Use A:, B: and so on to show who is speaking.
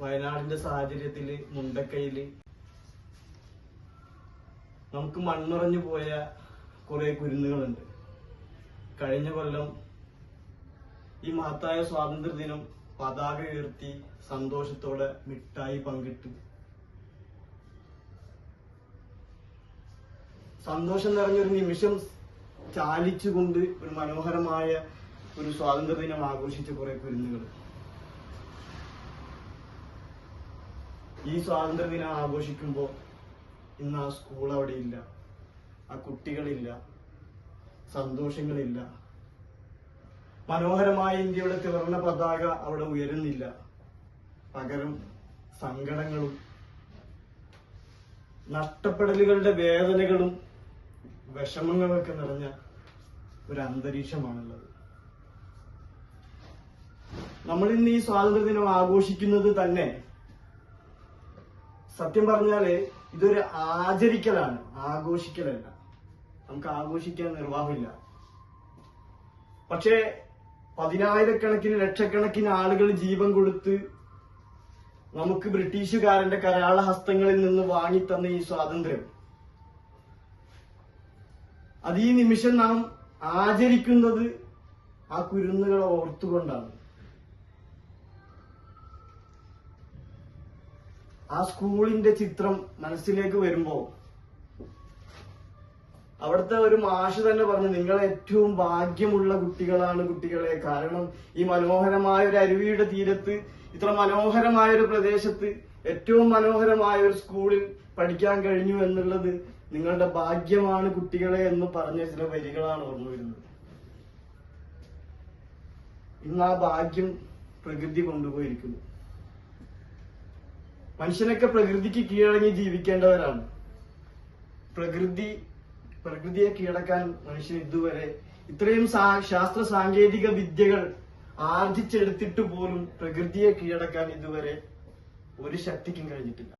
A: വയനാടിന്റെ സാഹചര്യത്തില് മുണ്ടക്കയില് നമുക്ക് മൺമറഞ്ഞു പോയ കുറെ കുരുന്നുകളുണ്ട്. കഴിഞ്ഞ കൊല്ലം ഈ മഹത്തായ സ്വാതന്ത്ര്യ ദിനം പതാക ഉയർത്തി സന്തോഷത്തോടെ മിഠായി പങ്കിട്ട് സന്തോഷം നിറഞ്ഞൊരു നിമിഷം ചാലിച്ചുകൊണ്ട് ഒരു മനോഹരമായ ഒരു സ്വാതന്ത്ര്യ ദിനം ആഘോഷിച്ച കുറെ കുരുന്നുകൾ ഈ സ്വാതന്ത്ര്യ ദിനം ആഘോഷിക്കുമ്പോൾ ഇന്ന് ആ സ്കൂൾ അവിടെ ഇല്ല, ആ കുട്ടികളില്ല, സന്തോഷങ്ങളില്ല, മനോഹരമായ ഇന്ത്യയുടെ ത്രിവർണ്ണ പതാക അവിടെ ഉയരുന്നില്ല. പകരം സങ്കടങ്ങളും നഷ്ടപ്പെടലുകളുടെ വേദനകളും വിഷമങ്ങളൊക്കെ നിറഞ്ഞ ഒരു അന്തരീക്ഷമാണുള്ളത്. നമ്മൾ ഇന്ന് ഈ സ്വാതന്ത്ര്യ ദിനം ആഘോഷിക്കുന്നത് തന്നെ സത്യം പറഞ്ഞാല് ഇതൊരു ആചരിക്കലാണ്, ആഘോഷിക്കലല്ല. നമുക്ക് ആഘോഷിക്കാൻ നിർവാഹമില്ല. പക്ഷേ പതിനായിരക്കണക്കിന് ലക്ഷക്കണക്കിന് ആളുകൾ ജീവൻ കൊടുത്ത് നമുക്ക് ബ്രിട്ടീഷുകാരന്റെ കരാള ഹസ്തങ്ങളിൽ നിന്ന് വാങ്ങിത്തന്ന ഈ സ്വാതന്ത്ര്യം, അത് ഈ നിമിഷം നാം ആചരിക്കുന്നത് ആ കുരുന്നുകളെ ഓർത്തുകൊണ്ടാണ്. ആ സ്കൂളിന്റെ ചിത്രം മനസ്സിലേക്ക് വരുമ്പോ അവിടുത്തെ ഒരു മാഷ് തന്നെ പറഞ്ഞു, നിങ്ങൾ ഏറ്റവും ഭാഗ്യമുള്ള കുട്ടികളാണ് കുട്ടികളെ. കാരണം ഈ മനോഹരമായ ഒരു അരുവിയുടെ തീരത്ത്, ഇത്ര മനോഹരമായ ഒരു പ്രദേശത്ത്, ഏറ്റവും മനോഹരമായ ഒരു സ്കൂളിൽ പഠിക്കാൻ കഴിഞ്ഞു എന്നുള്ളത് നിങ്ങളുടെ ഭാഗ്യമാണ് കുട്ടികളെ എന്ന് പറഞ്ഞ ചില വരികളാണ് ഓർമ്മ വരുന്നത്. ഇന്ന് ആ ഭാഗ്യം പ്രകൃതി കൊണ്ടുപോയിരിക്കുന്നു. മനുഷ്യനൊക്കെ പ്രകൃതിക്ക് കീഴടങ്ങി ജീവിക്കേണ്ടവരാണ്. പ്രകൃതിയെ കീഴടക്കാൻ മനുഷ്യൻ ഇതുവരെ ഇത്രയും ശാസ്ത്ര സാങ്കേതിക വിദ്യകൾ ആർജിച്ചെടുത്തിട്ട് പോലും പ്രകൃതിയെ കീഴടക്കാൻ ഇതുവരെ ഒരു ശക്തിക്കും കഴിഞ്ഞിട്ടില്ല.